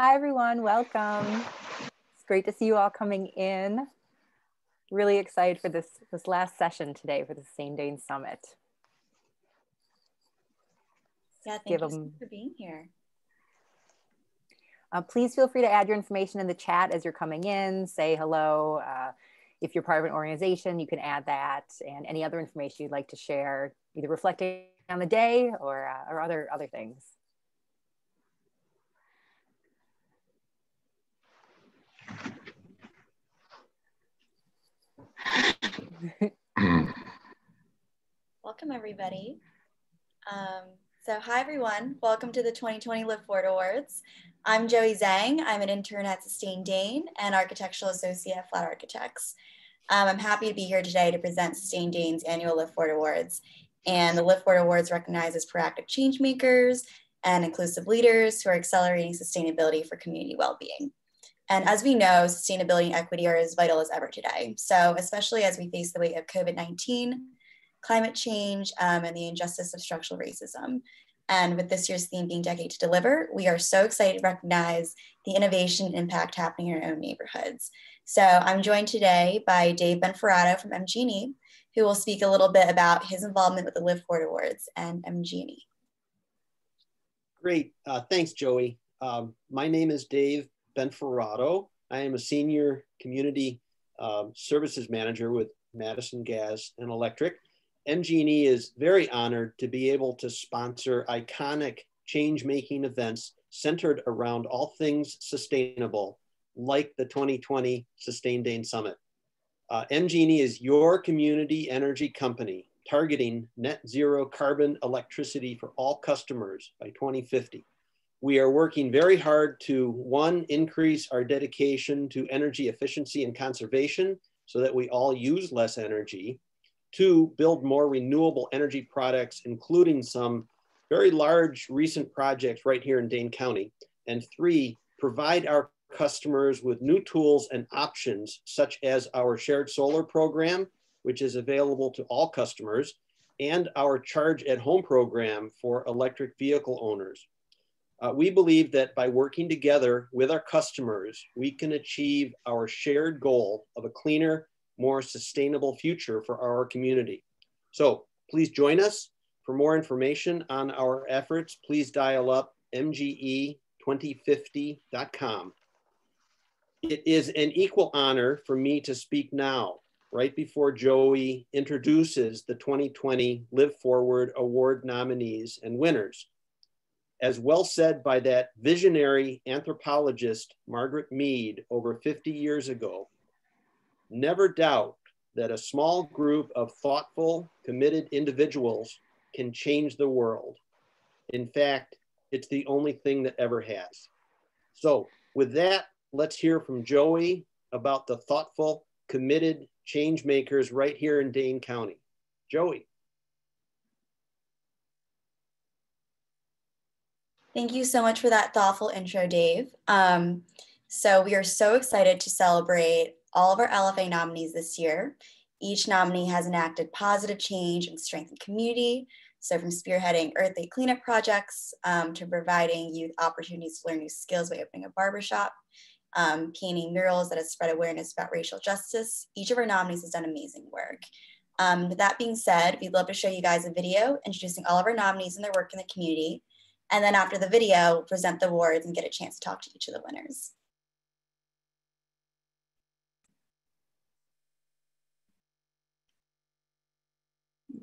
Hi, everyone. Welcome. It's great to see you all coming in. Really excited for this last session today for the Sustained Dane Summit. Yeah, thank you so much for being here. Please feel free to add your information in the chat as you're coming in. Say hello. If you're part of an organization, you can add that, and any other information you'd like to share, either reflecting on the day or other things. Welcome, everybody. Hi, everyone. Welcome to the 2020 Live Forward Awards. I'm Joey Zhang. I'm an intern at Sustained Dane and Architectural Associate at Flat Architects. I'm happy to be here today to present Sustained Dane's annual Live Forward Awards. And the Live Forward Awards recognizes proactive change makers and inclusive leaders who are accelerating sustainability for community well-being. And as we know, sustainability and equity are as vital as ever today. So especially as we face the weight of COVID-19, climate change, and the injustice of structural racism. And with this year's theme being Decade to Deliver, we are so excited to recognize the innovation and impact happening in our own neighborhoods. So I'm joined today by Dave Benforato from Jenie, who will speak a little bit about his involvement with the Live Forward Awards and Jenie. Great, thanks, Joey. My name is Dave Benforato. I am a senior community services manager with Madison Gas and Electric. Jenie is very honored to be able to sponsor iconic change-making events centered around all things sustainable, like the 2020 Sustained Dane Summit. Jenie is your community energy company targeting net zero carbon electricity for all customers by 2050. We are working very hard to, one, increase our dedication to energy efficiency and conservation so that we all use less energy. Two, build more renewable energy products, including some very large recent projects right here in Dane County. And three, provide our customers with new tools and options, such as our shared solar program, which is available to all customers, and our Charge at Home program for electric vehicle owners. We believe that by working together with our customers, we can achieve our shared goal of a cleaner, more sustainable future for our community. So please join us. For more information on our efforts, please dial up mge2050.com. It is an equal honor for me to speak now, right before Joey introduces the 2020 Live Forward Award nominees and winners. As well said by that visionary anthropologist, Margaret Mead, over 50 years ago, never doubt that a small group of thoughtful, committed individuals can change the world. In fact, it's the only thing that ever has. So with that, let's hear from Joey about the thoughtful, committed change makers right here in Dane County. Joey. Thank you so much for that thoughtful intro, Dave. So we are so excited to celebrate all of our LFA nominees this year. Each nominee has enacted positive change and strengthened community. So from spearheading Earth Day cleanup projects to providing youth opportunities to learn new skills by opening a barbershop, painting murals that have spread awareness about racial justice. Each of our nominees has done amazing work. With that being said, we'd love to show you guys a video introducing all of our nominees and their work in the community. And then after the video, we'll present the awards and get a chance to talk to each of the winners.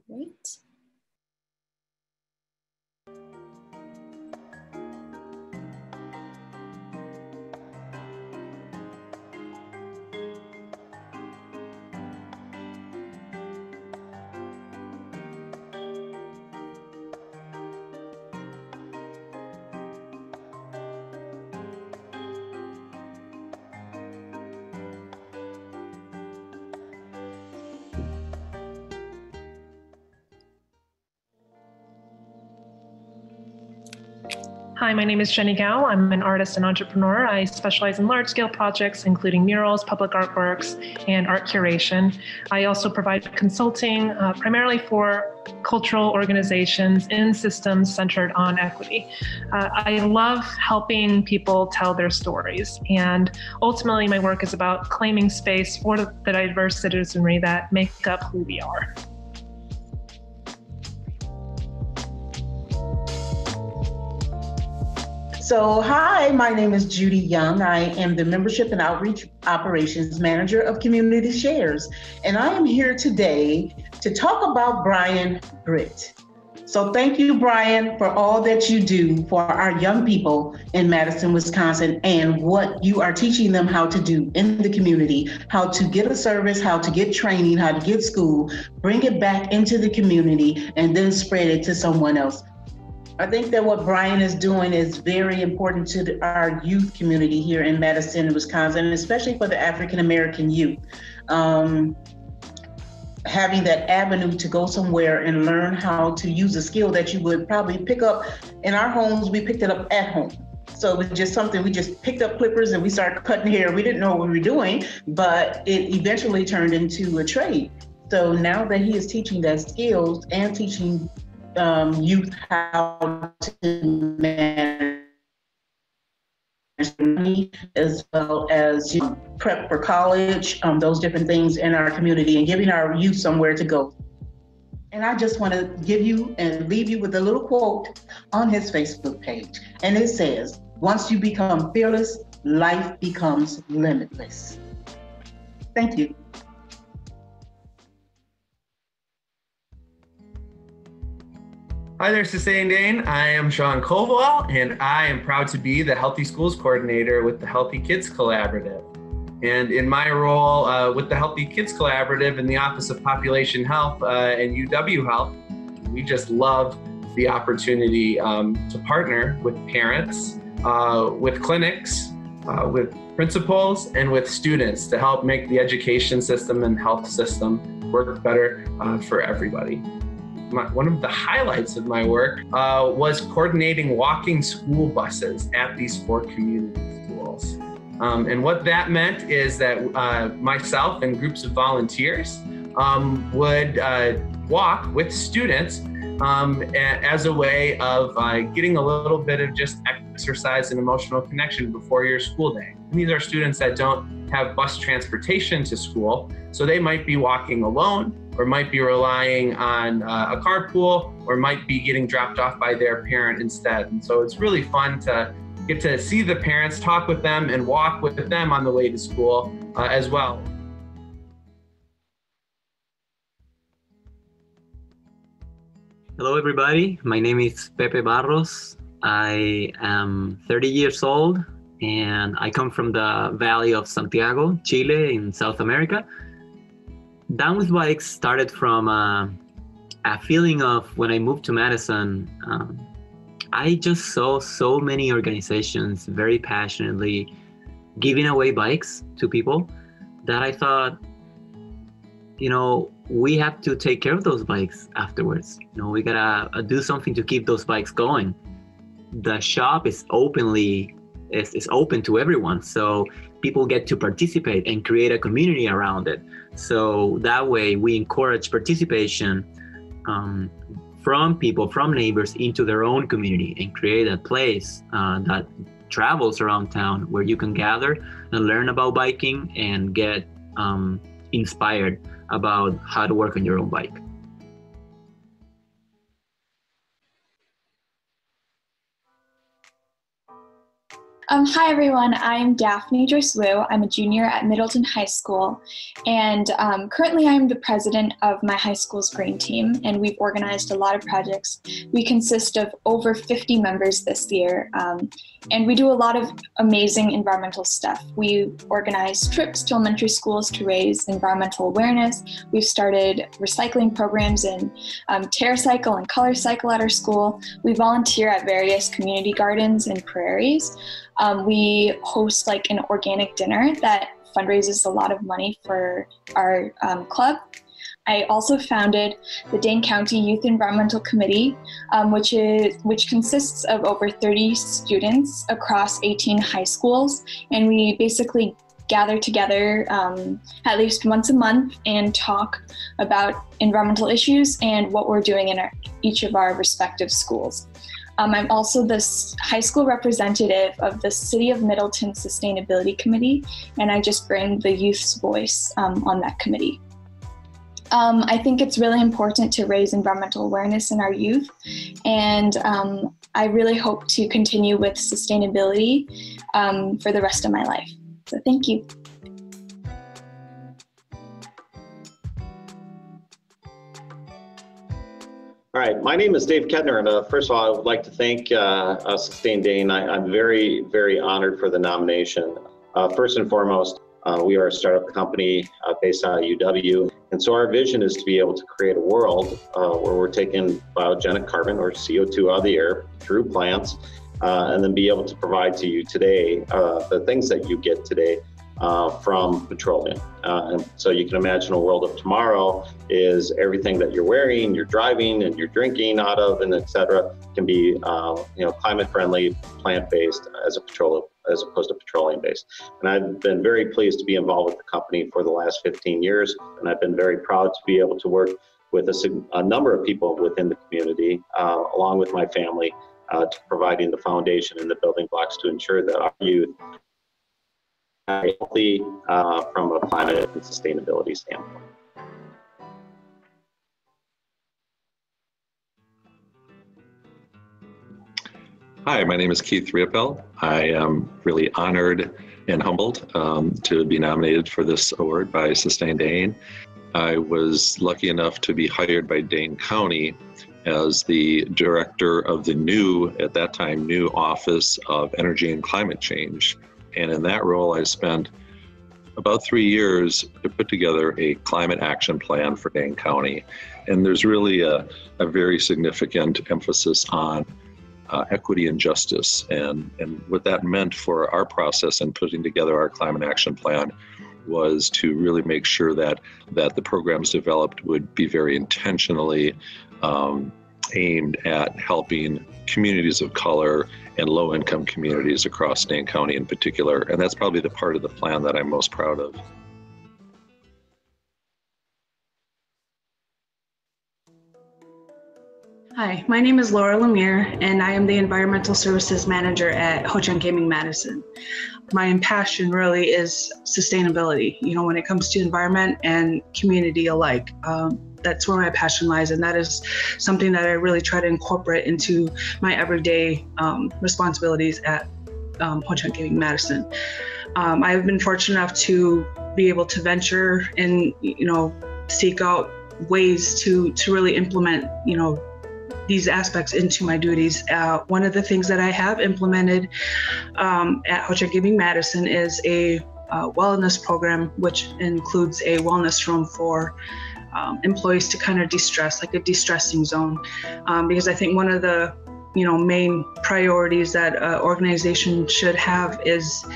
Great. Hi, my name is Jenie. I'm an artist and entrepreneur. I specialize in large-scale projects, including murals, public artworks, and art curation. I also provide consulting primarily for cultural organizations in systems centered on equity. I love helping people tell their stories, and ultimately my work is about claiming space for the diverse citizenry that make up who we are. So, hi, my name is Judy Young. I am the Membership and Outreach Operations Manager of Community Shares, and I am here today to talk about Brian Britt. So thank you, Brian, for all that you do for our young people in Madison, Wisconsin, and what you are teaching them how to do in the community, how to get a service, how to get training, how to get school, bring it back into the community, and then spread it to someone else. I think that what Brian is doing is very important to our youth community here in Madison, Wisconsin, and especially for the African-American youth. Having that avenue to go somewhere and learn how to use a skill that you would probably pick up in our homes. We picked it up at home. So it was just something, we just picked up clippers and we started cutting hair. We didn't know what we were doing, but it eventually turned into a trade. So now that he is teaching that skills and teaching youth how to manage money, as well as prep for college, those different things in our community, and giving our youth somewhere to go. And I just want to give you and leave you with a little quote on his Facebook page. And it says, "Once you become fearless, life becomes limitless." Thank you. Hi there, Sustained Dane. I am Sean Koval, and I am proud to be the Healthy Schools Coordinator with the Healthy Kids Collaborative. And in my role with the Healthy Kids Collaborative in the Office of Population Health and UW Health, we just love the opportunity to partner with parents, with clinics, with principals, and with students to help make the education system and health system work better for everybody. One of the highlights of my work was coordinating walking school buses at these 4 community schools. And what that meant is that myself and groups of volunteers would walk with students as a way of getting a little bit of just exercise and emotional connection before your school day. And these are students that don't have bus transportation to school, so they might be walking alone, or might be relying on a carpool, or might be getting dropped off by their parent instead. And so it's really fun to get to see the parents, talk with them, and walk with them on the way to school as well. Hello, everybody. My name is Pepe Barros. I am 30 years old, and I come from the Valley of Santiago, Chile, in South America. Down with Bikes started from a feeling of when I moved to Madison, I just saw so many organizations very passionately giving away bikes to people that I thought, we have to take care of those bikes afterwards. We gotta do something to keep those bikes going. The shop is open to everyone, so people get to participate and create a community around it. So that way we encourage participation from people, from neighbors, into their own community, and create a place that travels around town where you can gather and learn about biking and get inspired about how to work on your own bike. Hi everyone, I'm Daphne Joyce Liu. I'm a junior at Middleton High School, and currently I'm the president of my high school's green team, and we've organized a lot of projects. We consist of over 50 members this year, and we do a lot of amazing environmental stuff. We organize trips to elementary schools to raise environmental awareness. We've started recycling programs in TerraCycle and Color Cycle at our school. We volunteer at various community gardens and prairies. We host an organic dinner that fundraises a lot of money for our club. I also founded the Dane County Youth Environmental Committee, which consists of over 30 students across 18 high schools, and we basically gather together at least once a month and talk about environmental issues and what we're doing in each of our respective schools. I'm also the high school representative of the City of Middleton Sustainability Committee, and I just bring the youth's voice on that committee. I think it's really important to raise environmental awareness in our youth, and I really hope to continue with sustainability for the rest of my life. So thank you. All right, my name is Dave Kettner, and first of all, I would like to thank Sustain Dane. I'm very, very honored for the nomination. First and foremost, we are a startup company based out of UW, and so our vision is to be able to create a world where we're taking biogenic carbon, or CO2, out of the air through plants, and then be able to provide to you today the things that you get today from petroleum. And so you can imagine a world of tomorrow is everything that you're wearing, you're driving, and you're drinking out of, and et cetera, can be climate friendly, plant-based as opposed to petroleum-based. And I've been very pleased to be involved with the company for the last 15 years, and I've been very proud to be able to work with a number of people within the community, along with my family, to providing the foundation and the building blocks to ensure that our youth are healthy from a climate and sustainability standpoint. Hi, my name is Keith Reopelle. I am really honored and humbled to be nominated for this award by Sustain Dane. I was lucky enough to be hired by Dane County as the director of the at that time, new Office of Energy and Climate Change. And in that role, I spent about 3 years to put together a climate action plan for Dane County. And there's really a very significant emphasis on equity and justice. And what that meant for our process in putting together our climate action plan was to really make sure that the programs developed would be very intentionally aimed at helping communities of color and low-income communities across Dane County in particular. And that's probably the part of the plan that I'm most proud of. Hi, my name is LaMere, and I am the Environmental Services Manager at Ho-Chunk Gaming Madison. My passion really is sustainability, when it comes to environment and community alike. That's where my passion lies, and that is something that I really try to incorporate into my everyday responsibilities at Ho-Chunk Gaming Madison. I've been fortunate enough to be able to venture and, seek out ways to really implement, these aspects into my duties. One of the things that I have implemented at Ho-Chunk Gaming Madison is a wellness program, which includes a wellness room for employees to kind of de-stress, like a de-stressing zone. Because I think one of the main priorities that an organization should have is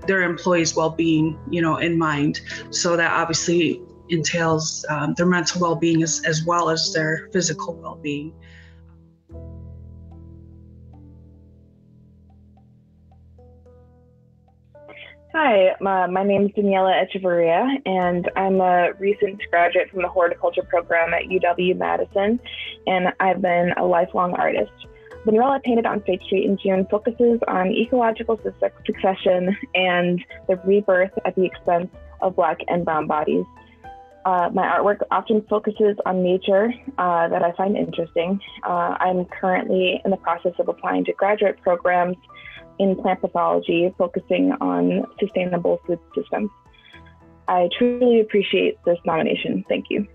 their employees' well-being, in mind. So that obviously entails their mental well-being as well as their physical well-being. Hi, my name is Daniela Echeverria, and I'm a recent graduate from the horticulture program at UW-Madison, and I've been a lifelong artist. The mural I painted on State Street in June focuses on ecological succession and the rebirth at the expense of Black and brown bodies. My artwork often focuses on nature that I find interesting. I'm currently in the process of applying to graduate programs in plant pathology, focusing on sustainable food systems. I truly appreciate this nomination. Thank you.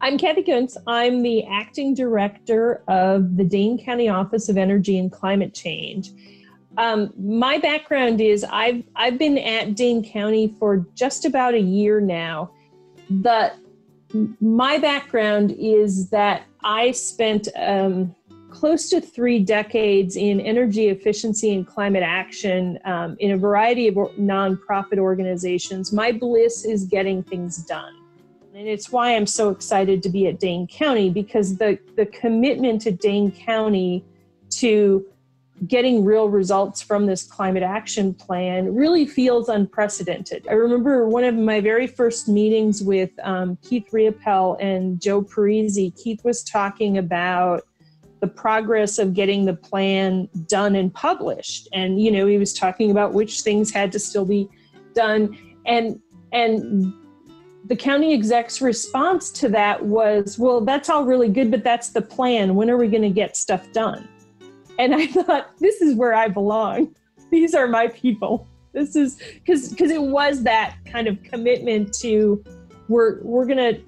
I'm Kathy Kuntz. I'm the acting director of the Dane County Office of Energy and Climate Change. My background is I've been at Dane County for just about a year now. My background is that I spent close to 3 decades in energy efficiency and climate action in a variety of nonprofit organizations, my bliss is getting things done. And it's why I'm so excited to be at Dane County, because the commitment to Dane County to getting real results from this climate action plan really feels unprecedented. I remember one of my very first meetings with Keith Reopelle and Joe Parisi. Keith was talking about the progress of getting the plan done and published. And, you know, he was talking about which things had to still be done. And the county exec's response to that was, well, that's all really good, but that's the plan. When are we going to get stuff done? And I thought, this is where I belong. These are my people. This is because it was that kind of commitment to we're going to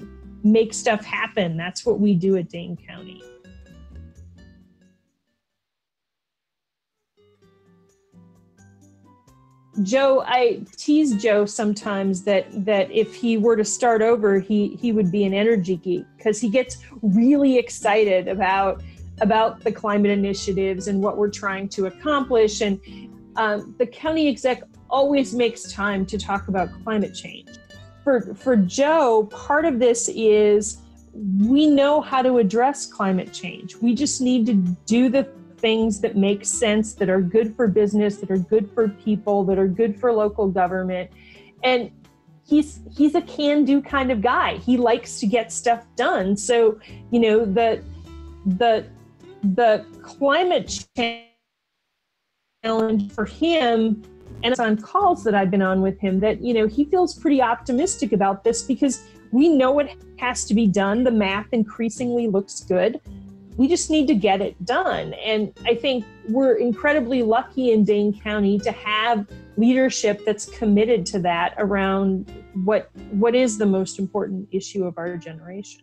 make stuff happen. That's what we do at Dane County. Joe, I tease Joe sometimes that if he were to start over, he would be an energy geek, because he gets really excited about the climate initiatives and what we're trying to accomplish. And the county exec always makes time to talk about climate change. For Joe, part of this is we know how to address climate change. We just need to do the things that make sense, that are good for business, that are good for people, that are good for local government. And he's a can-do kind of guy. He likes to get stuff done. So, you know, the climate challenge for him, and it's on calls that I've been on with him, that, you know, he feels pretty optimistic about this because we know what has to be done. The math increasingly looks good. We just need to get it done. And I think we're incredibly lucky in Dane County to have leadership that's committed to that around what is the most important issue of our generation.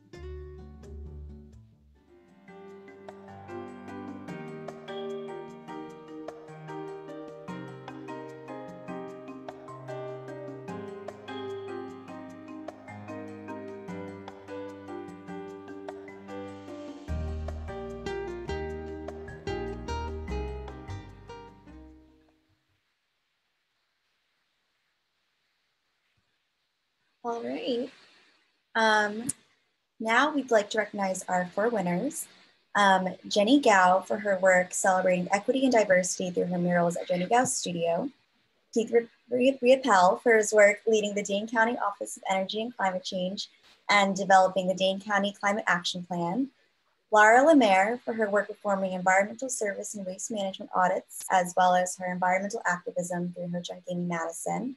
All right. Now we'd like to recognize our 4 winners. Jenny Gao for her work celebrating equity and diversity through her murals at Jenny Gao's studio. Keith Reopelle for his work leading the Dane County Office of Energy and Climate Change and developing the Dane County Climate Action Plan. LaMere for her work performing environmental service and waste management audits, as well as her environmental activism through her Hoffens Gaming Madison.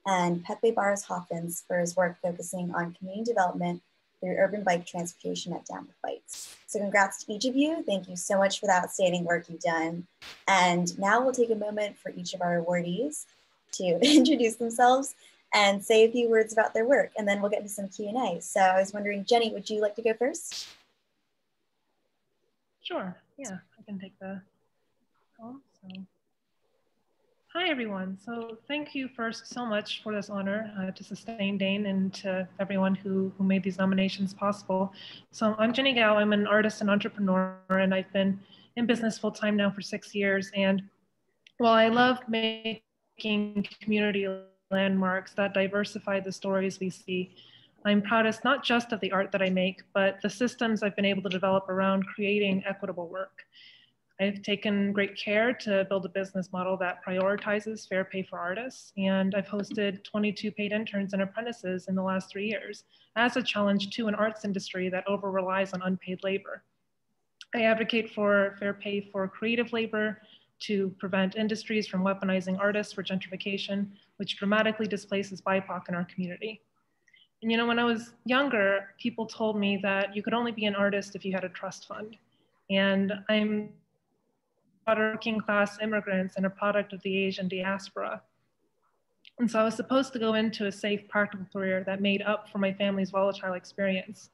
And Pepe Barros Hoffens for his work focusing on community development through urban bike transportation at Down with Bikes. So congrats to each of you. Thank you so much for the outstanding work you've done. And now we'll take a moment for each of our awardees to introduce themselves and say a few words about their work, and then we'll get into some Q&A. So I was wondering, Jenny, would you like to go first? Sure, yeah, I can take the call. Hi, everyone. So thank you first so much for this honor to sustain Dane, and to everyone who made these nominations possible. So I'm Jenny Gao. I'm an artist and entrepreneur, and I've been in business full time now for 6 years. And while I love making community landmarks that diversify the stories we see, I'm proudest not just of the art that I make, but the systems I've been able to develop around creating equitable work. I've taken great care to build a business model that prioritizes fair pay for artists, and I've hosted 22 paid interns and apprentices in the last 3 years as a challenge to an arts industry that over-relies on unpaid labor. I advocate for fair pay for creative labor to prevent industries from weaponizing artists for gentrification, which dramatically displaces BIPOC in our community. And you know, when I was younger, people told me that you could only be an artist if you had a trust fund. And I'm working class immigrants and a product of the Asian diaspora. And so I was supposed to go into a safe, practical career that made up for my family's volatile experience.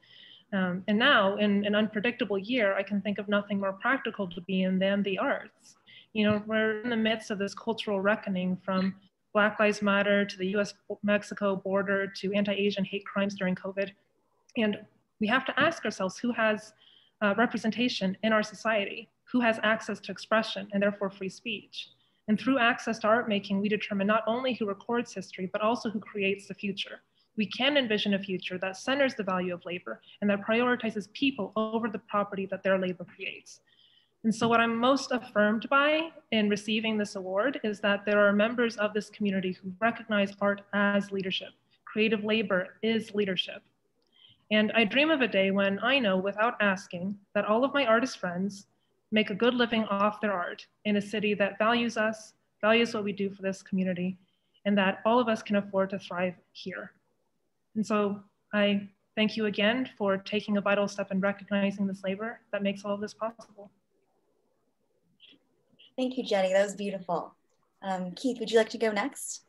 And now, in an unpredictable year, I can think of nothing more practical to be in than the arts. You know, we're in the midst of this cultural reckoning, from Black Lives Matter to the US-Mexico border to anti-Asian hate crimes during COVID. And we have to ask ourselves, who has representation in our society? who has access to expression and therefore free speech. And through access to art making, we determine not only who records history, but also who creates the future. We can envision a future that centers the value of labor and that prioritizes people over the property that their labor creates. And so what I'm most affirmed by in receiving this award is that there are members of this community who recognize art as leadership. Creative labor is leadership. And I dream of a day when I know without asking that all of my artist friends make a good living off their art in a city that values us, values what we do for this community, and that all of us can afford to thrive here. And so I thank you again for taking a vital step in recognizing this labor that makes all of this possible. Thank you, Jenny. That was beautiful. Keith, would you like to go next?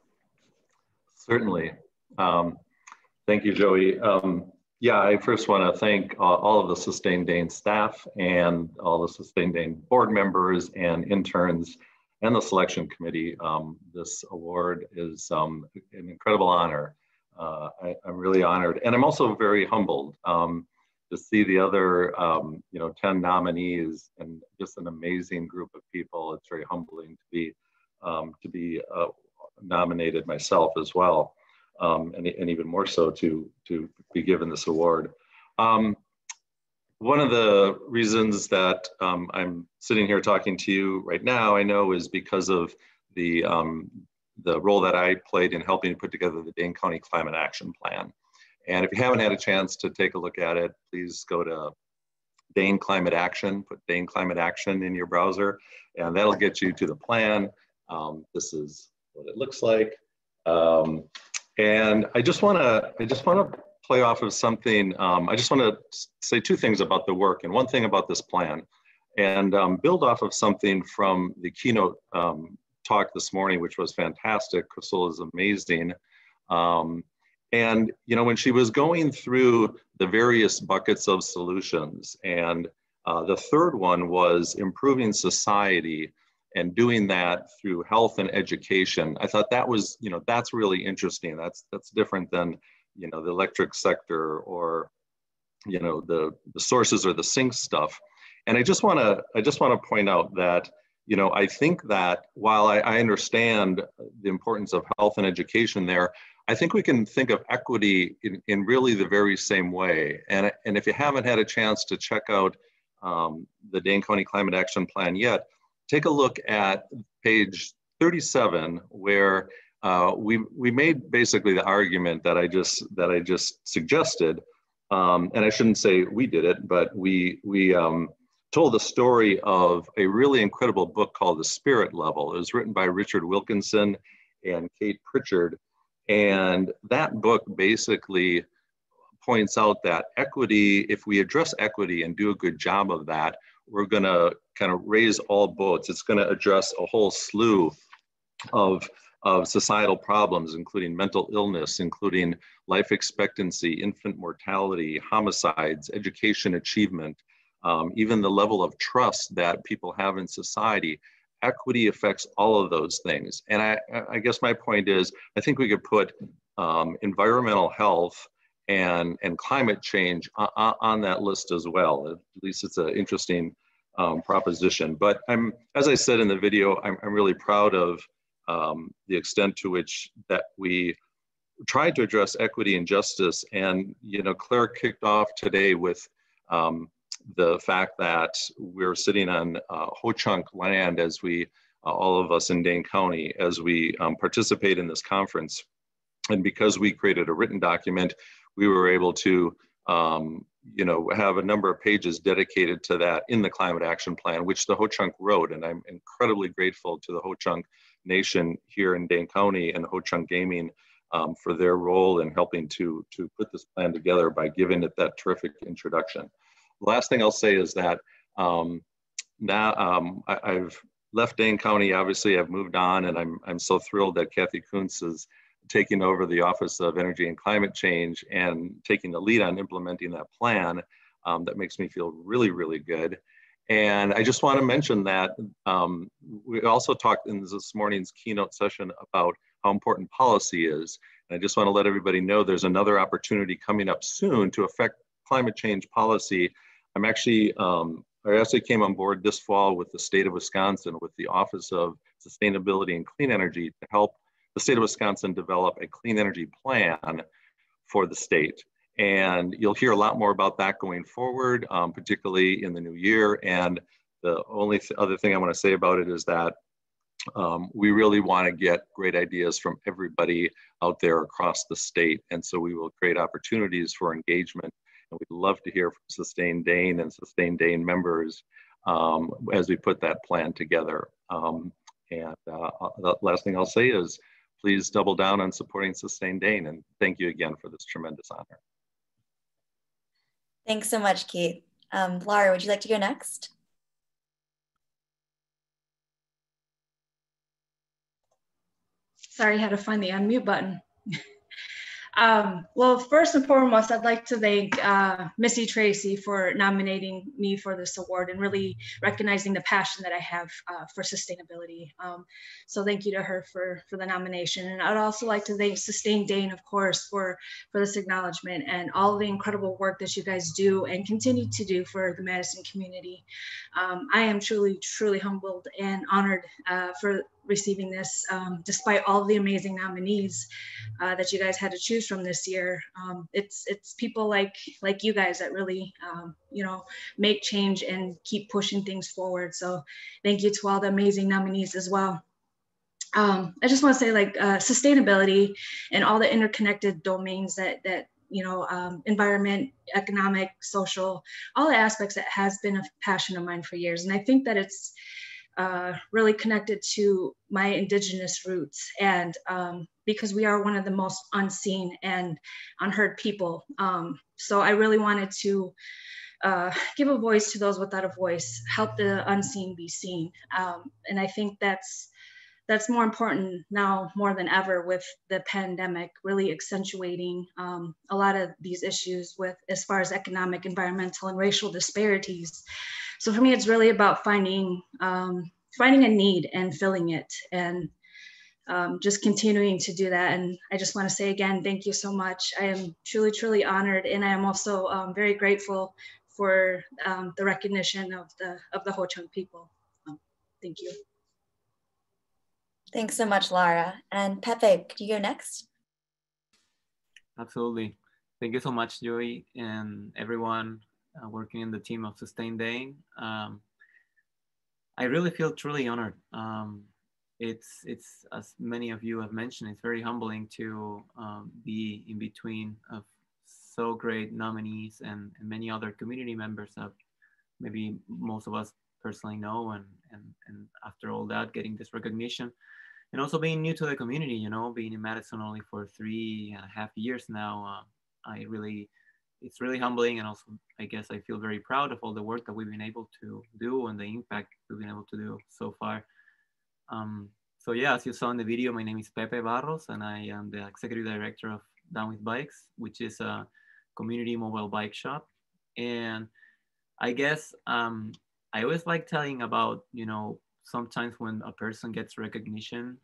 Certainly. Thank you, Joey. Yeah, I first want to thank all of the Sustain Dane staff and all the Sustain Dane board members and interns and the selection committee. This award is an incredible honor. I'm really honored, and I'm also very humbled to see the other 10 nominees and just an amazing group of people. It's very humbling to be nominated myself as well. And even more so to be given this award. One of the reasons that I'm sitting here talking to you right now, I know, is because of the role that I played in helping put together the Dane County Climate Action Plan. And if you haven't had a chance to take a look at it, please go to Dane Climate Action, put Dane Climate Action in your browser, and that'll get you to the plan. This is what it looks like. And I just want to play off of something. I just want to say two things about the work and one thing about this plan, and build off of something from the keynote talk this morning, which was fantastic. Crystal is amazing. And when she was going through the various buckets of solutions, and the third one was improving society, and doing that through health and education, I thought that was, that's really interesting. That's different than, the electric sector or, the sources or the sink stuff. And I just want to point out that, I think that while I understand the importance of health and education there, I think we can think of equity in really the very same way. And if you haven't had a chance to check out the Dane County Climate Action Plan yet, take a look at page 37, where we made basically the argument that I just suggested, and I shouldn't say we did it, but we told the story of a really incredible book called The Spirit Level. It was written by Richard Wilkinson and Kate Pritchard, and that book basically points out that equity, if we address equity and do a good job of that, we're going to kind of raise all boats. It's going to address a whole slew of societal problems, including mental illness, including life expectancy, infant mortality, homicides, education achievement, even the level of trust that people have in society. Equity affects all of those things. And I guess my point is, I think we could put environmental health and climate change on that list as well. At least it's an interesting proposition. But as I said in the video, I'm really proud of the extent to which that we tried to address equity and justice. And Claire kicked off today with the fact that we're sitting on Ho-Chunk land, as we, all of us in Dane County, as we participate in this conference. And because we created a written document, we were able to have a number of pages dedicated to that in the Climate Action Plan, which the Ho-Chunk wrote. And I'm incredibly grateful to the Ho-Chunk Nation here in Dane County and Ho-Chunk Gaming for their role in helping to put this plan together by giving it that terrific introduction. The last thing I'll say is that now I've left Dane County. Obviously, I've moved on, and I'm so thrilled that Kathy Kuntz is taking over the Office of Energy and Climate Change and taking the lead on implementing that plan. That makes me feel really, really good. And I just want to mention that we also talked in this morning's keynote session about how important policy is. And I just want to let everybody know there's another opportunity coming up soon to affect climate change policy. I'm actually I also came on board this fall with the state of Wisconsin with the Office of Sustainability and Clean Energy to help the state of Wisconsin develop a clean energy plan for the state. And you'll hear a lot more about that going forward, particularly in the new year. And the only other thing I want to say about it is that we really want to get great ideas from everybody out there across the state. And so we will create opportunities for engagement. And we'd love to hear from Sustain Dane and Sustain Dane members as we put that plan together. The last thing I'll say is please double down on supporting Sustain Dane. And thank you again for this tremendous honor. Thanks so much, Keith. Laura, would you like to go next? Sorry, I had to find the unmute button. Well, first and foremost, I'd like to thank Missy Tracy for nominating me for this award and really recognizing the passion that I have for sustainability. So thank you to her for the nomination. And I'd also like to thank Sustain Dane, of course, for this acknowledgement and all the incredible work that you guys do and continue to do for the Madison community. I am truly, truly humbled and honored for receiving this, despite all the amazing nominees that you guys had to choose from this year. It's people like you guys that really, make change and keep pushing things forward. So thank you to all the amazing nominees as well. I just want to say sustainability and all the interconnected domains that environment, economic, social, all the aspects that has been a passion of mine for years. And I think that it's really connected to my Indigenous roots, and because we are one of the most unseen and unheard people. So I really wanted to give a voice to those without a voice, help the unseen be seen. And I think that's more important now more than ever with the pandemic really accentuating a lot of these issues with as far as economic, environmental, and racial disparities. So for me, it's really about finding a need and filling it, and just continuing to do that. And I just want to say again, thank you so much. I am truly, truly honored, and I am also very grateful for the recognition of the Ho-Chunk people. Thank you. Thanks so much, Laura. And Pepe, could you go next? Absolutely. Thank you so much, Joey, and everyone working in the team of Sustain Dane. I really feel truly honored. It's as many of you have mentioned, it's very humbling to be in between of so great nominees and many other community members that maybe most of us personally know, and after all that, getting this recognition. And also being new to the community, being in Madison only for 3.5 years now, it's really humbling. And also, I guess I feel very proud of all the work that we've been able to do and the impact we've been able to do so far. So yeah, as you saw in the video, my name is Pepe Barros, and I am the executive director of Down with Bikes, which is a community mobile bike shop. And I guess I always like telling about, sometimes when a person gets recognition,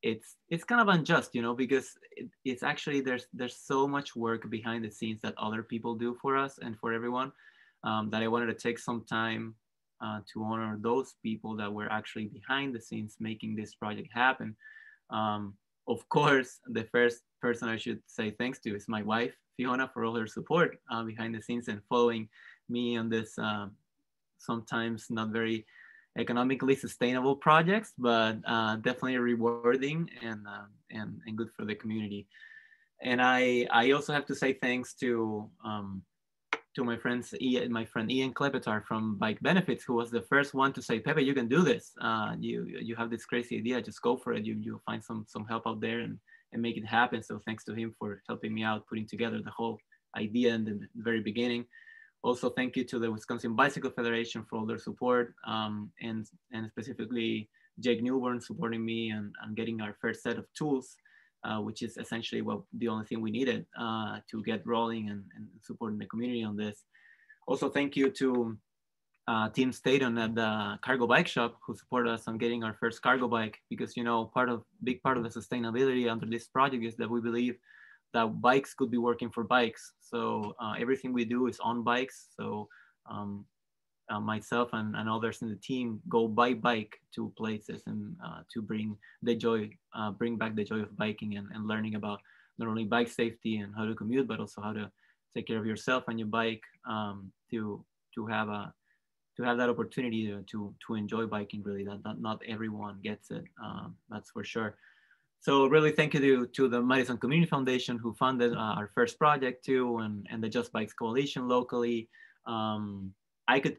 it's kind of unjust, because it's actually there's so much work behind the scenes that other people do for us and for everyone, that I wanted to take some time to honor those people that were actually behind the scenes making this project happen. Of course, the first person I should say thanks to is my wife, Fiona, for all her support behind the scenes and following me on this sometimes not very economically sustainable projects, but definitely rewarding and good for the community. And I also have to say thanks to my friend Ian Klepetar from Bike Benefits, who was the first one to say, Pepe, you can do this. You have this crazy idea, just go for it. You'll find some help out there and make it happen. So thanks to him for helping me out, putting together the whole idea in the very beginning. Also, thank you to the Wisconsin Bicycle Federation for all their support, and specifically Jake Newborn supporting me and getting our first set of tools, which is essentially the only thing we needed to get rolling and supporting the community on this. Also, thank you to Team Staton at the Cargo Bike Shop, who supported us on getting our first cargo bike, because big part of the sustainability under this project is that we believe that bikes could be working for bikes. So everything we do is on bikes. So myself and others in the team go by bike to places and to bring the joy, bring back the joy of biking and learning about not only bike safety and how to commute, but also how to take care of yourself and your bike, to have that opportunity to enjoy biking. Really, that not everyone gets it. That's for sure. So really thank you to the Madison Community Foundation who funded our first project too, and the Just Bikes Coalition locally. I could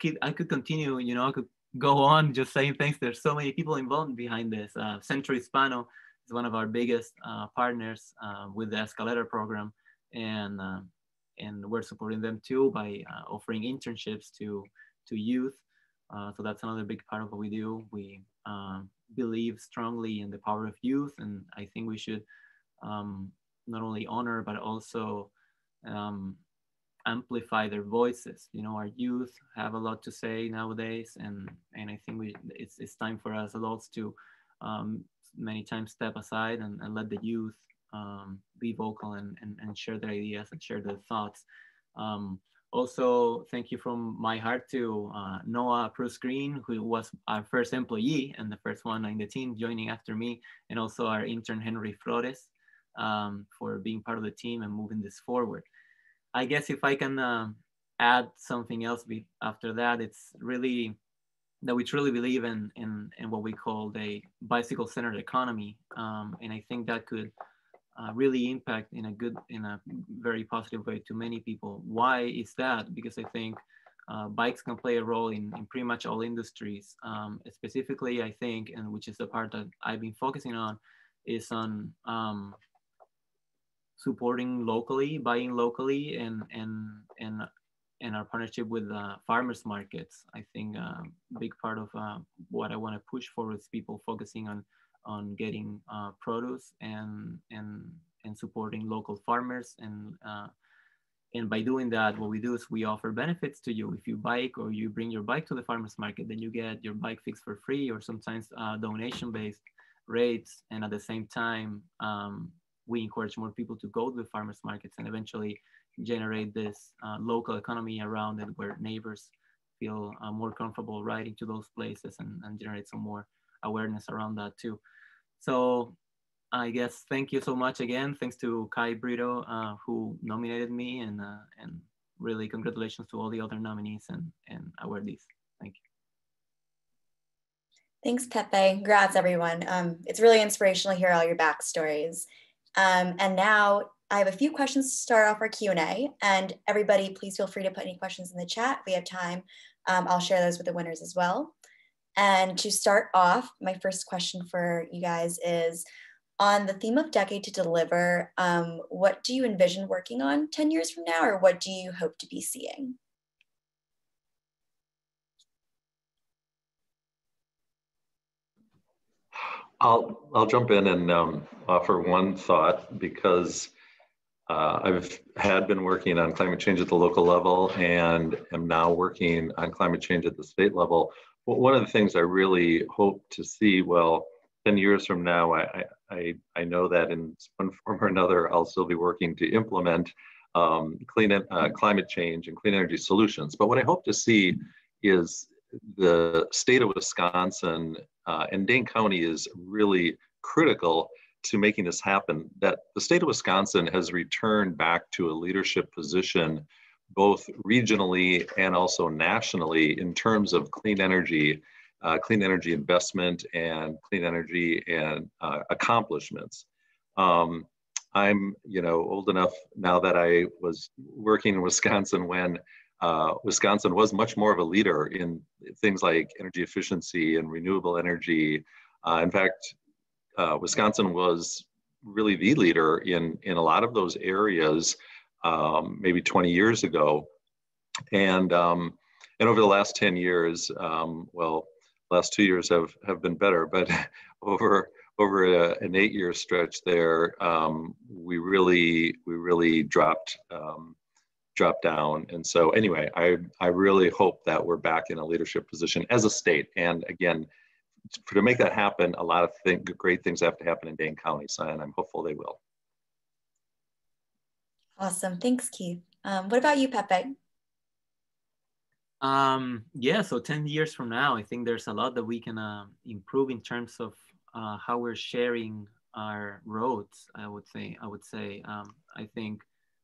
continue, I could go on just saying thanks. There's so many people involved behind this. Centro Hispano is one of our biggest partners with the Escalator program, and we're supporting them too by offering internships to youth. So that's another big part of what we do. We believe strongly in the power of youth, and I think we should not only honor but also amplify their voices. Our youth have a lot to say nowadays, and I think it's time for us adults to many times step aside and let the youth be vocal and share their ideas and share their thoughts. Also, thank you from my heart to Noah Bruce Green, who was our first employee and the first one in the team joining after me, and also our intern Henry Flores for being part of the team and moving this forward. I guess if I can add something else after that, it's really that we truly believe in what we call the bicycle-centered economy, and I think that could really impact in a very positive way to many people. Why is that? Because I think bikes can play a role in pretty much all industries. Specifically, I think, and which is the part that I've been focusing on, is on supporting locally, buying locally, and our partnership with farmers markets. I think a big part of what I want to push forward is people focusing on getting produce and supporting local farmers, and by doing that, what we do is we offer benefits to you. If you bike or you bring your bike to the farmers market, then you get your bike fixed for free, or sometimes donation-based rates, and at the same time we encourage more people to go to the farmers markets and eventually generate this local economy around it, where neighbors feel more comfortable riding to those places and generate some more awareness around that too. So I guess thank you so much again. Thanks to Kai Brito, who nominated me, and really congratulations to all the other nominees and awardees. Thank you. Thanks, Pepe. Congrats, everyone. It's really inspirational to hear all your backstories. And now I have a few questions to start off our Q&A, and everybody please feel free to put any questions in the chat. If we have time, I'll share those with the winners as well. And to start off, my first question for you guys is, on the theme of Decade to Deliver, what do you envision working on 10 years from now, or what do you hope to be seeing? I'll jump in and offer one thought, because I've been working on climate change at the local level and am now working on climate change at the state level. But one of the things I really hope to see, 10 years from now, I know that in one form or another, I'll still be working to implement climate change and clean energy solutions. But what I hope to see is the state of Wisconsin, and Dane County is really critical to making this happen, that the state of Wisconsin has returned back to a leadership position, both regionally and also nationally, in terms of clean energy investment and clean energy and accomplishments. I'm old enough now that I was working in Wisconsin when Wisconsin was much more of a leader in things like energy efficiency and renewable energy. In fact, Wisconsin was really the leader in a lot of those areas maybe 20 years ago. And over the last 10 years, last 2 years have been better, but over an 8-year stretch there, we really dropped down. And so anyway, I really hope that we're back in a leadership position as a state. And again, to make that happen, a lot of great things have to happen in Dane County, and I'm hopeful they will. Awesome, thanks, Keith. What about you, Pepe? Yeah, so 10 years from now, I think there's a lot that we can improve in terms of how we're sharing our roads. I would say. I think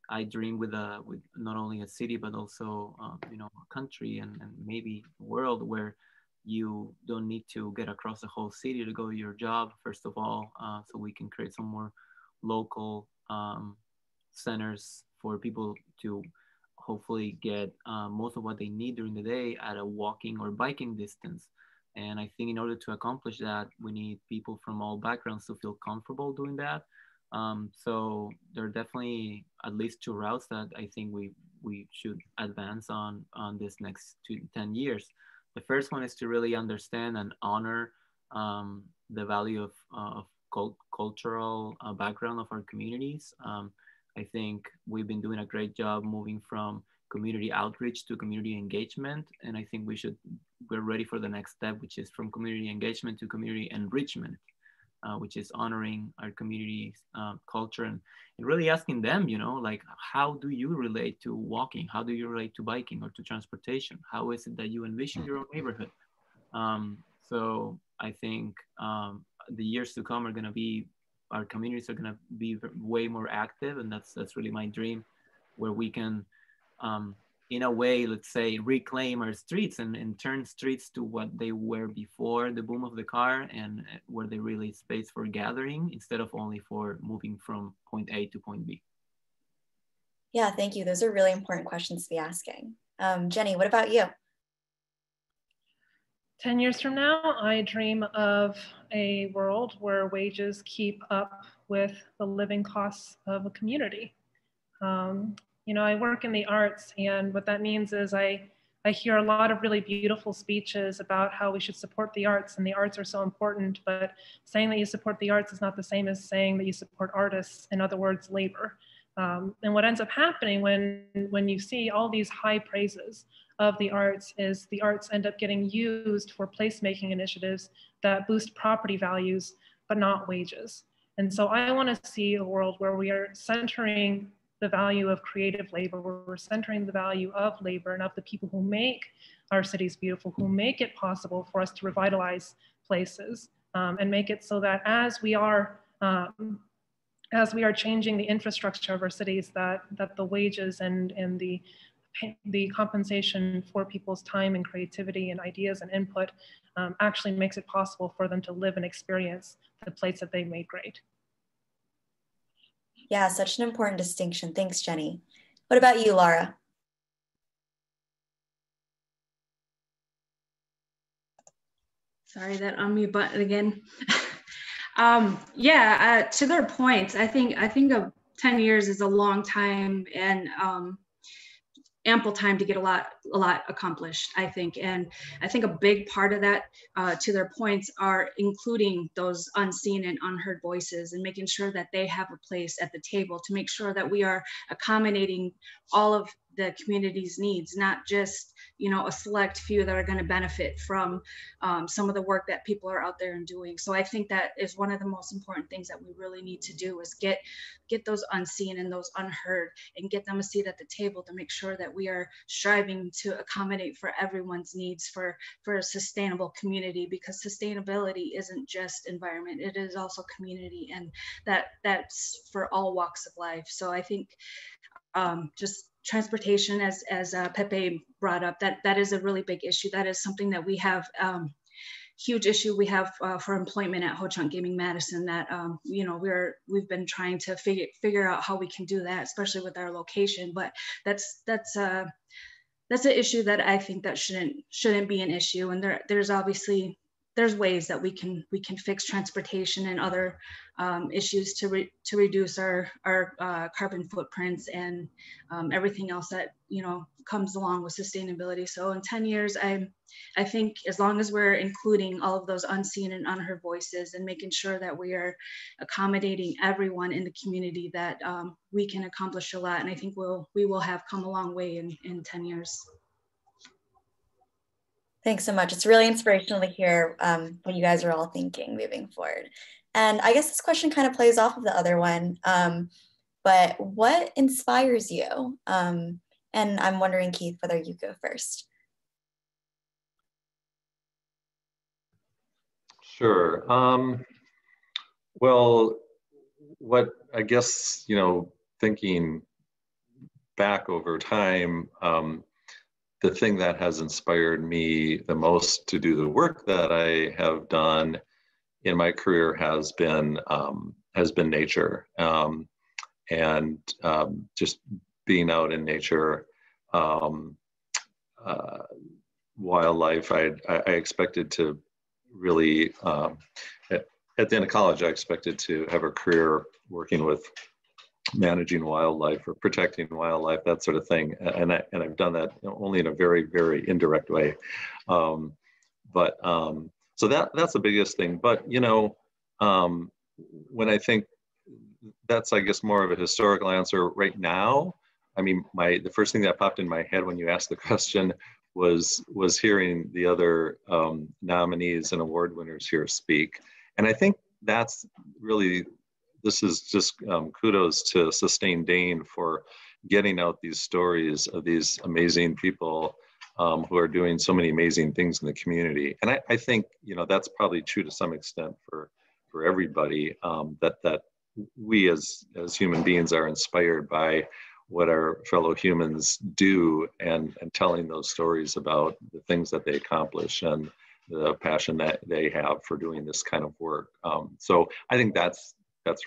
I dream with not only a city but also a country and maybe a world where you don't need to get across the whole city to go to your job. First of all, so we can create some more local centers for people to hopefully get most of what they need during the day at a walking or biking distance. And I think in order to accomplish that, we need people from all backgrounds to feel comfortable doing that. So there are definitely at least two routes that I think we should advance on this next 10 years. The first one is to really understand and honor the value of cultural background of our communities. I think we've been doing a great job moving from community outreach to community engagement. And I think we're ready for the next step, which is from community engagement to community enrichment, which is honoring our community's culture and really asking them, like, how do you relate to walking? How do you relate to biking or to transportation? How is it that you envision your own neighborhood? So I think the years to come are going to be, our communities are going to be way more active, and that's really my dream, where we can, in a way, let's say, reclaim our streets and turn streets to what they were before the boom of the car, and where they really space for gathering instead of only for moving from point A to point B. Yeah, thank you. Those are really important questions to be asking. Jenie, what about you? 10 years from now, I dream of a world where wages keep up with the living costs of a community. I work in the arts, and what that means is I hear a lot of really beautiful speeches about how we should support the arts, and the arts are so important, but saying that you support the arts is not the same as saying that you support artists, in other words, labor. And what ends up happening when you see all these high praises of the arts is the arts end up getting used for placemaking initiatives that boost property values, but not wages. And so I want to see a world where we are centering the value of creative labor, where we're centering the value of labor and of the people who make our cities beautiful, who make it possible for us to revitalize places, and make it so that as we are changing the infrastructure of our cities, that the wages and the compensation for people's time and creativity and ideas and input actually makes it possible for them to live and experience the place that they made great. Yeah, such an important distinction. Thanks, Jenie. What about you, Laura? Sorry, that unmute button again. To their points, I think 10 years is a long time and ample time to get a lot accomplished, I think. And I think a big part of that, to their points, are including those unseen and unheard voices and making sure that they have a place at the table, to make sure that we are accommodating all of the community's needs, not just a select few that are going to benefit from some of the work that people are out there and doing. So I think that is one of the most important things that we really need to do, is get those unseen and those unheard and get them a seat at the table, to make sure that we are striving to accommodate for everyone's needs for a sustainable community, because sustainability isn't just environment, it is also community, and that's for all walks of life. So I think just transportation, as Pepe brought up, that is a really big issue. That is something that we have, huge issue we have for employment at Ho-Chunk Gaming Madison, that we've been trying to figure out how we can do that, especially with our location. But that's an issue that I think that shouldn't be an issue. And there's ways that we can fix transportation and other issues to reduce our carbon footprints and everything else that comes along with sustainability. So in 10 years, I think as long as we're including all of those unseen and unheard voices and making sure that we are accommodating everyone in the community, that we can accomplish a lot. And I think we will have come a long way in 10 years. Thanks so much. It's really inspirational to hear what you guys are all thinking moving forward. And I guess this question kind of plays off of the other one, but what inspires you? And I'm wondering, Keith, whether you go first. Sure. Well, what I guess, thinking back over time, the thing that has inspired me the most to do the work that I have done in my career has been nature, and just being out in nature, wildlife. I expected to really, at the end of college, I expected to have a career working with managing wildlife or protecting wildlife, that sort of thing. And I've done that only in a very, very indirect way. So that's the biggest thing. But, when I think that's, I guess, more of a historical answer right now, I mean, the first thing that popped in my head when you asked the question was hearing the other nominees and award winners here speak. And I think that's really, this is just kudos to Sustain Dane for getting out these stories of these amazing people who are doing so many amazing things in the community. And I think, that's probably true to some extent for everybody, that we as human beings are inspired by what our fellow humans do, and telling those stories about the things that they accomplish and the passion that they have for doing this kind of work. So I think that's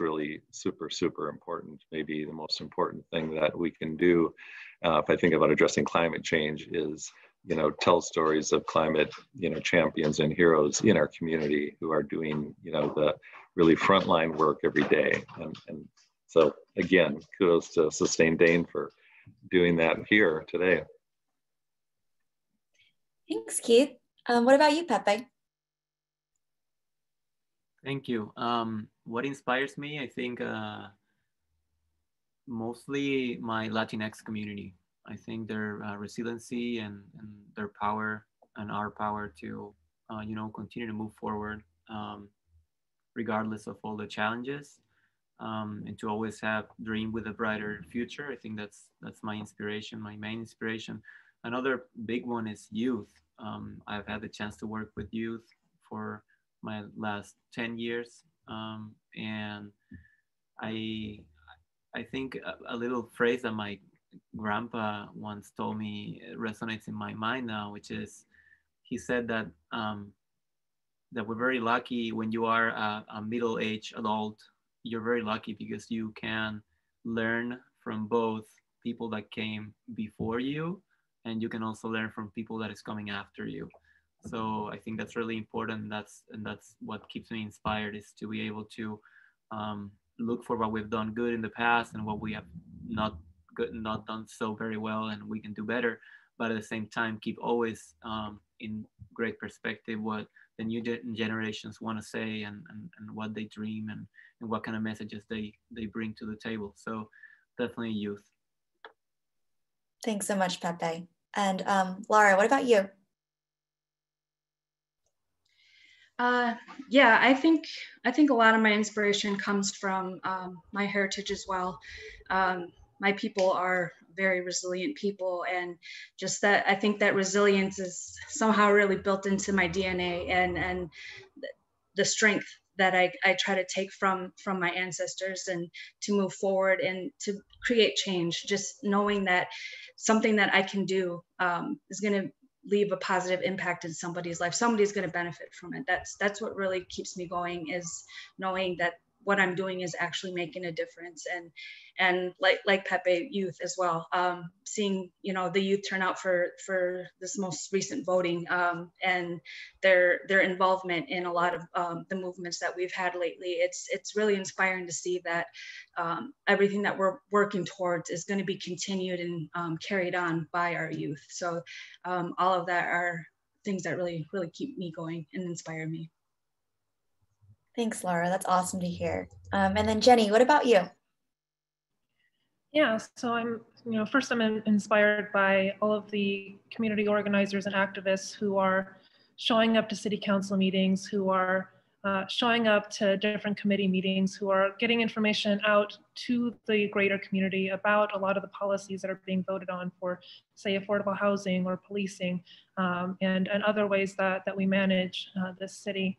really super, super important. Maybe the most important thing that we can do, if I think about addressing climate change, is, tell stories of climate, champions and heroes in our community who are doing, the really frontline work every day. And so again, kudos to Sustain Dane for doing that here today. Thanks, Keith. What about you, Pepe? Thank you. What inspires me, I think, mostly my Latinx community. I think their resiliency and their power and our power to, continue to move forward, regardless of all the challenges, and to always have dream with a brighter future. I think that's my inspiration, my main inspiration. Another big one is youth. I've had the chance to work with youth for my last 10 years. And I think a little phrase that my grandpa once told me resonates in my mind now, which is, he said that that we're very lucky when you are a middle-aged adult. You're very lucky because you can learn from both people that came before you, and you can also learn from people that is coming after you. So I think that's really important. That's what keeps me inspired, is to be able to look for what we've done good in the past and what we have not done so very well, and we can do better. But at the same time, keep always in great perspective what the new generations want to say, and what they dream, and what kind of messages they bring to the table. So definitely youth. Thanks so much, Pepe. And Laura, what about you? Yeah, I think a lot of my inspiration comes from my heritage as well. My people are very resilient people, and just that, I think that resilience is somehow really built into my DNA, and the strength that I try to take from my ancestors, and to move forward and to create change. Just knowing that something that I can do is going to leave a positive impact in somebody's life. Somebody's going to benefit from it. That's what really keeps me going, is knowing that what I'm doing is actually making a difference. And like Pepe, youth as well, seeing, the youth turn out for this most recent voting, and their involvement in a lot of the movements that we've had lately. It's really inspiring to see that everything that we're working towards is going to be continued and carried on by our youth. So all of that are things that really, really keep me going and inspire me. Thanks, Laura. That's awesome to hear. And then Jenie, what about you? Yeah, so I'm inspired by all of the community organizers and activists who are showing up to city council meetings, who are showing up to different committee meetings, who are getting information out to the greater community about a lot of the policies that are being voted on for, say, affordable housing or policing, and other ways that we manage this city.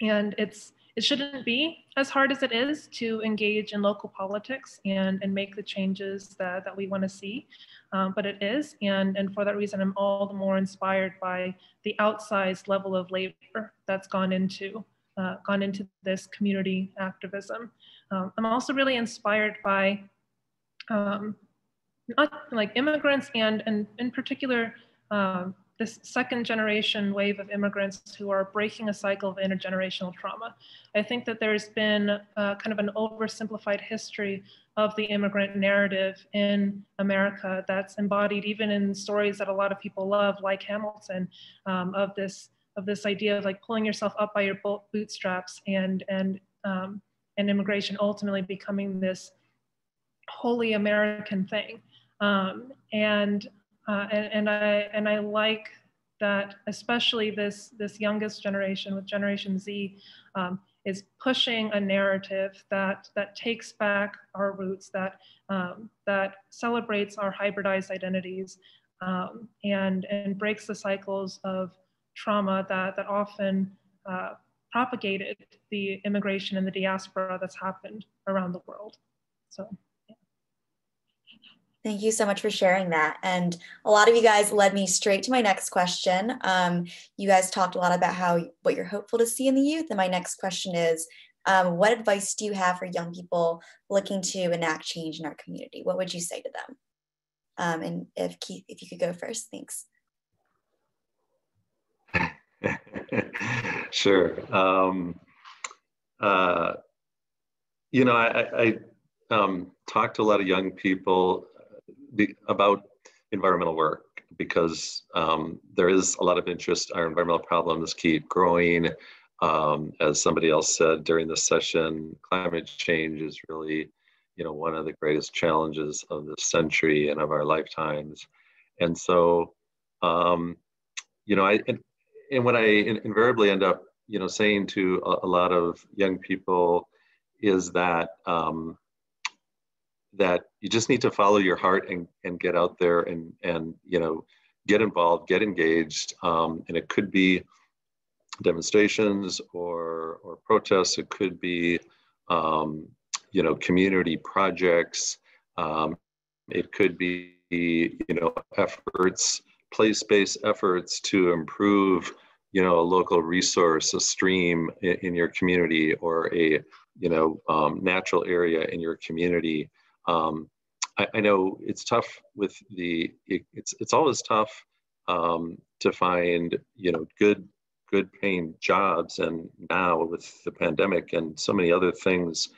And it shouldn't be as hard as it is to engage in local politics and make the changes that we want to see, but it is. And for that reason, I'm all the more inspired by the outsized level of labor that's gone into this community activism. I'm also really inspired by not like immigrants and in particular, this second generation wave of immigrants who are breaking a cycle of intergenerational trauma. I think that there's been kind of an oversimplified history of the immigrant narrative in America that's embodied even in stories that a lot of people love, like Hamilton, of this idea of like pulling yourself up by your bootstraps and immigration ultimately becoming this wholly American thing. And I like that, especially this youngest generation with Generation Z, is pushing a narrative that takes back our roots, that celebrates our hybridized identities, and breaks the cycles of trauma that often propagated the immigration and the diaspora that's happened around the world. So. Thank you so much for sharing that. And a lot of you guys led me straight to my next question. You guys talked a lot about what you're hopeful to see in the youth. And my next question is, what advice do you have for young people looking to enact change in our community? What would you say to them? And if Keith, if you could go first, thanks. Sure. I talked to a lot of young people about environmental work because there is a lot of interest. Our environmental problems keep growing. As somebody else said during this session, climate change is really, one of the greatest challenges of this century and of our lifetimes. And so, and what I invariably end up, saying to a lot of young people is that that you just need to follow your heart and get out there and get involved, get engaged. And it could be demonstrations or protests. It could be, community projects. It could be, efforts, place-based efforts to improve, a local resource, a stream in your community, or a, natural area in your community. I know it's tough with it's always tough to find, good paying jobs. And now with the pandemic and so many other things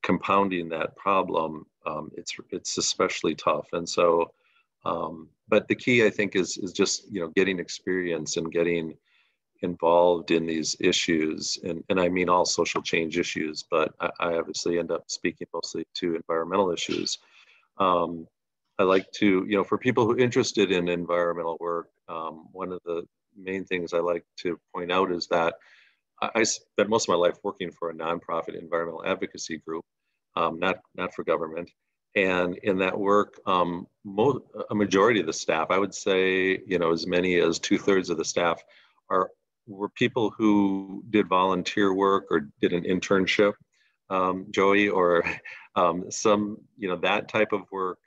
compounding that problem, it's especially tough. And so, but the key, I think, is just, getting experience and getting involved in these issues. And I mean all social change issues, but I obviously end up speaking mostly to environmental issues. I like to, for people who are interested in environmental work, one of the main things I like to point out is that I spent most of my life working for a nonprofit environmental advocacy group, not for government. And in that work, a majority of the staff, I would say, as many as 2/3 of the staff were people who did volunteer work or did an internship, Joey, or some, that type of work,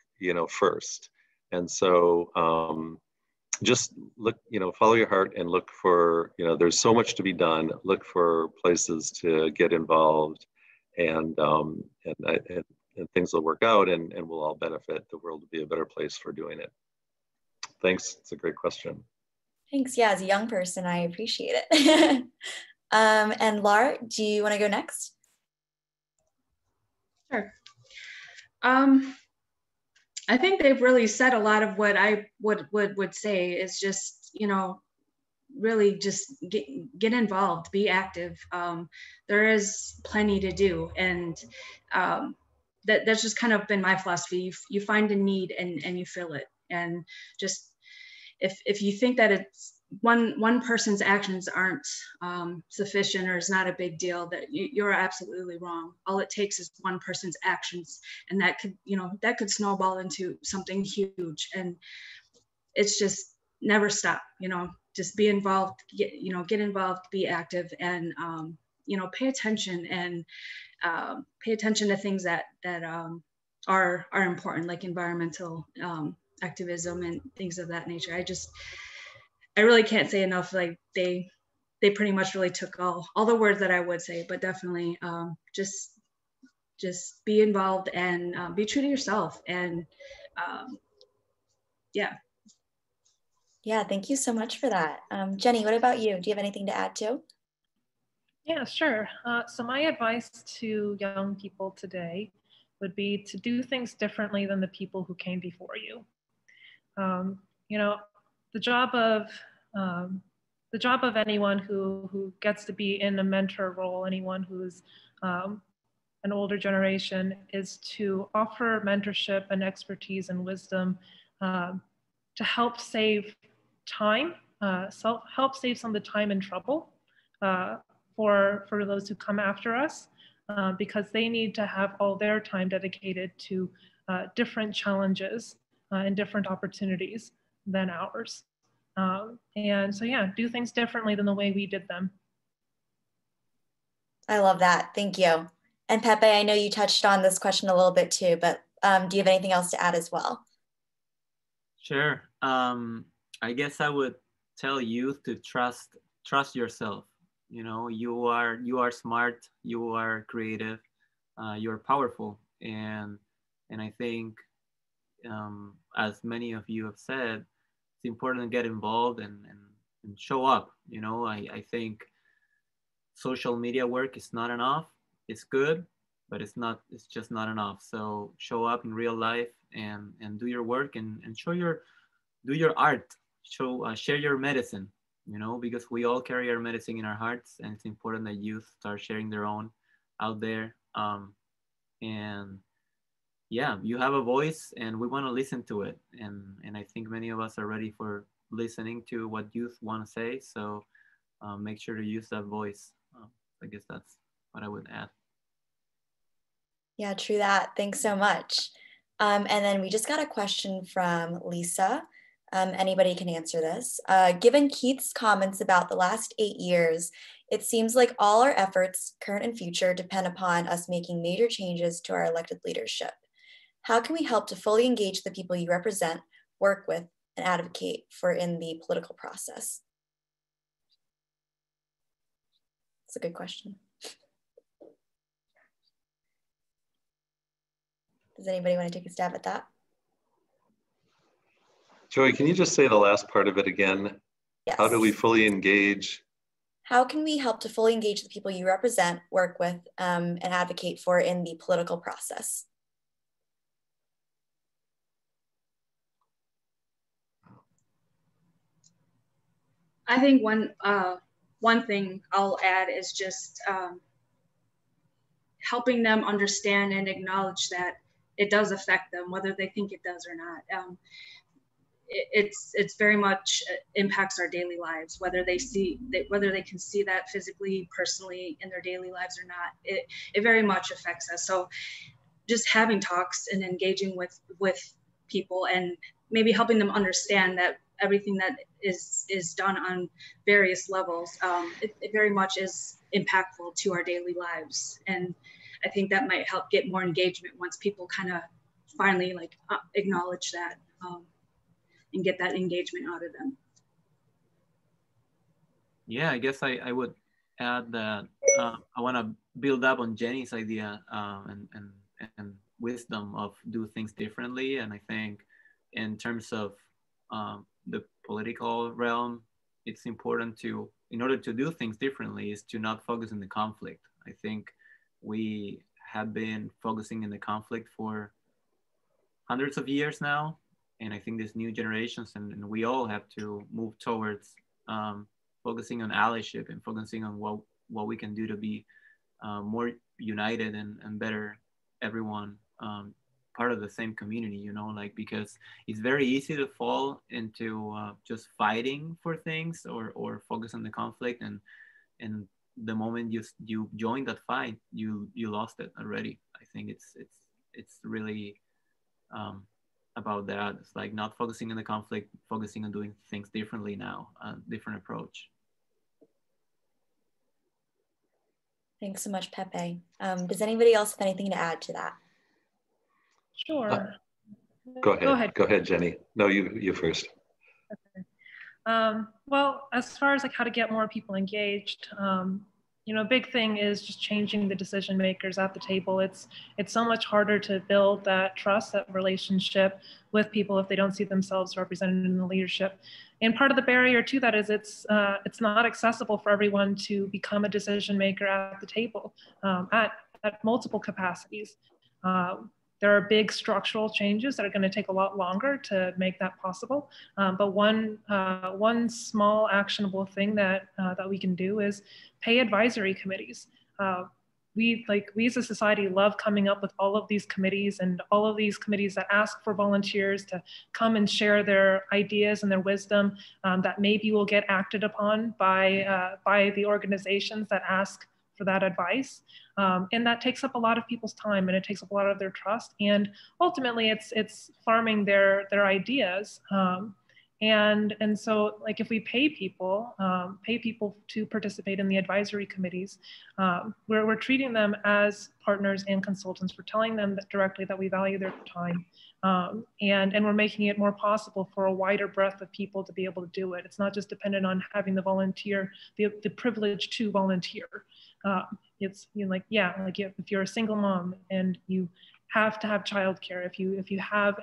first. And so just look, follow your heart and look for, there's so much to be done. Look for places to get involved, and things will work out, and we'll all benefit. The world will be a better place for doing it. Thanks. It's a great question. Thanks. Yeah, as a young person, I appreciate it. And Laura, do you want to go next? Sure. I think they've really said a lot of what I would say is just, really just get involved, be active. There is plenty to do, and that's just kind of been my philosophy. You find a need and you fill it, and just if you think that it's one person's actions aren't sufficient or is not a big deal, that you're absolutely wrong. All it takes is one person's actions, and that could snowball into something huge. And it's just, never stop, just be involved, get involved, be active, and, pay attention, and pay attention to things that are important, like environmental activism and things of that nature. I really can't say enough. Like they pretty much really took all the words that I would say, but definitely just be involved, and be true to yourself. And yeah. Yeah, thank you so much for that. Jenie, what about you? Do you have anything to add to? Yeah, sure. So my advice to young people today would be to do things differently than the people who came before you. The job of anyone who gets to be in a mentor role, anyone who's an older generation, is to offer mentorship and expertise and wisdom to help save time, help save some of the time and trouble for those who come after us, because they need to have all their time dedicated to different challenges and different opportunities than ours. And so, yeah, do things differently than the way we did them. I love that. Thank you. And Pepe, I know you touched on this question a little bit too, but do you have anything else to add as well? Sure. I guess I would tell youth to trust yourself. You are smart, you are creative, you're powerful, and I think, as many of you have said, it's important to get involved and show up. I think social media work is not enough. It's good, but it's just not enough. So show up in real life and do your work, and do your art. Share your medicine, because we all carry our medicine in our hearts, and it's important that youth start sharing their own out there. And yeah, you have a voice, and we want to listen to it. And I think many of us are ready for listening to what youth want to say. So make sure to use that voice. I guess that's what I would add. Yeah, true that. Thanks so much. And then we just got a question from Lisa. Anybody can answer this. Given Keith's comments about the last 8 years, it seems like all our efforts, current and future, depend upon us making major changes to our elected leadership. How can we help to fully engage the people you represent, work with, and advocate for in the political process? That's a good question. Does anybody want to take a stab at that? Joey, can you just say the last part of it again? Yes. How do we fully engage? How can we help to fully engage the people you represent, work with, and advocate for in the political process? I think one thing I'll add is just helping them understand and acknowledge that it does affect them, whether they think it does or not. It's very much impacts our daily lives, whether they can see that physically, personally in their daily lives or not. It very much affects us. So just having talks and engaging with people, and maybe helping them understand that everything that is done on various levels, it very much is impactful to our daily lives. And I think that might help get more engagement once people kind of finally acknowledge that and get that engagement out of them. Yeah, I guess I would add that I want to build up on Jenie's idea and wisdom of do things differently. And I think in terms of the political realm, it's important to, in order to do things differently, is to not focus on the conflict. I think we have been focusing in the conflict for hundreds of years now. And I think there's new generations, and we all have to move towards focusing on allyship and focusing on what we can do to be more united and better, everyone part of the same community, because it's very easy to fall into just fighting for things or focus on the conflict, and the moment you join that fight, you lost it already. I think it's really about that. It's like not focusing on the conflict, focusing on doing things differently now, a different approach. Thanks so much, Pepe. Does anybody else have anything to add to that? Sure. Go ahead. Go ahead, Jenie. No, you first. Okay. Well, as far as like how to get more people engaged, you know, a big thing is just changing the decision makers at the table. It's so much harder to build that trust, that relationship with people if they don't see themselves represented in the leadership. And part of the barrier to that is it's not accessible for everyone to become a decision maker at the table at multiple capacities. There are big structural changes that are going to take a lot longer to make that possible. But one small actionable thing that we can do is pay advisory committees. We as a society love coming up with all of these committees and all of these committees that ask for volunteers to come and share their ideas and their wisdom that maybe will get acted upon by the organizations that ask for that advice. And that takes up a lot of people's time, and it takes up a lot of their trust. And ultimately it's farming their ideas. And so like if we pay people to participate in the advisory committees, we're treating them as partners and consultants. We're telling them that directly that we value their time. And we're making it more possible for a wider breadth of people to be able to do it. It's not just dependent on having the volunteer, the privilege to volunteer. It's, you know, if you're a single mom and you have to have childcare, if you have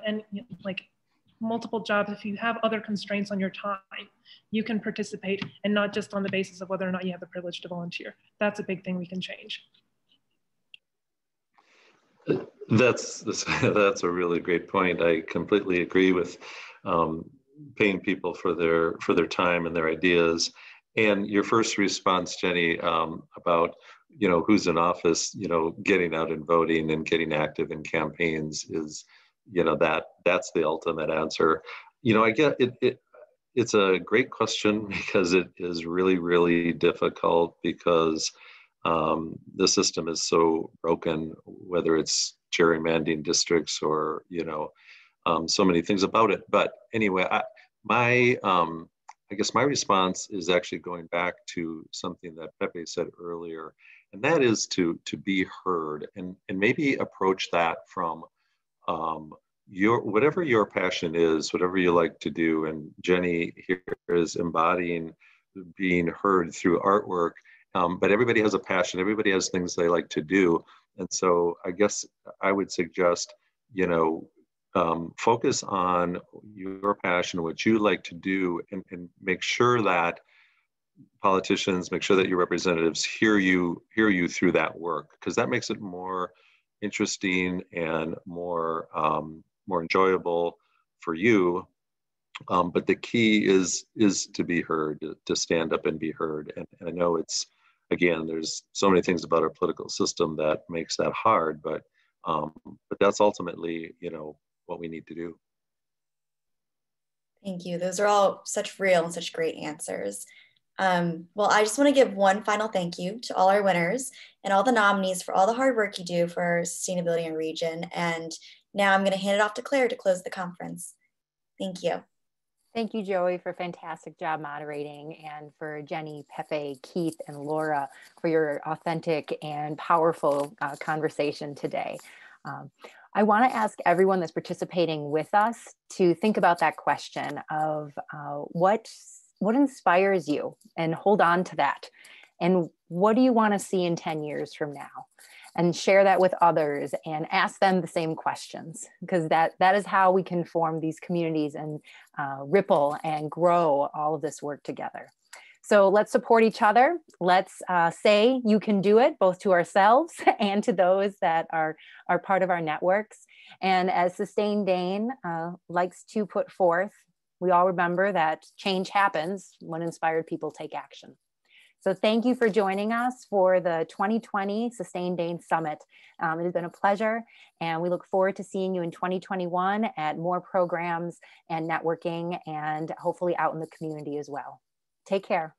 multiple jobs, if you have other constraints on your time, you can participate, and not just on the basis of whether or not you have the privilege to volunteer. That's a big thing we can change. That's a really great point. I completely agree with paying people for their time and their ideas. And your first response, Jenie, about who's in office, getting out and voting and getting active in campaigns is, that's the ultimate answer. I get it. It's a great question because it is really, really difficult because the system is so broken, whether it's gerrymandering districts or, so many things about it. But anyway, I guess my response is actually going back to something that Pepe said earlier, and that is to be heard and maybe approach that from whatever your passion is, whatever you like to do. And Jenie here is embodying being heard through artwork, but everybody has a passion, everybody has things they like to do. And so I guess I would suggest, focus on your passion, what you like to do, and make sure that politicians, make sure that your representatives hear you through that work, because that makes it more interesting and more enjoyable for you. But the key is to be heard, to stand up and be heard. And I know there's so many things about our political system that makes that hard, but that's ultimately, what we need to do. Thank you. Those are all such real and such great answers. Well, I just want to give one final thank you to all our winners and all the nominees for all the hard work you do for sustainability in region. And now I'm going to hand it off to Claire to close the conference. Thank you. Thank you, Joey, for a fantastic job moderating, and for Jenie, Pepe, Keith, and Laura for your authentic and powerful conversation today. I want to ask everyone that's participating with us to think about that question of what inspires you, and hold on to that. And what do you want to see in 10 years from now? And share that with others and ask them the same questions, because that is how we can form these communities and ripple and grow all of this work together. So let's support each other. Let's say you can do it, both to ourselves and to those that are part of our networks. And as Sustain Dane likes to put forth, we all remember that change happens when inspired people take action. So thank you for joining us for the 2020 Sustain Dane Summit. It has been a pleasure, and we look forward to seeing you in 2021 at more programs and networking, and hopefully out in the community as well. Take care.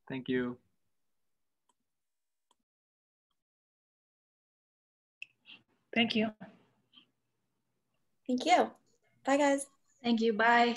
Thank you. Thank you. Thank you. Bye, guys. Thank you. Bye.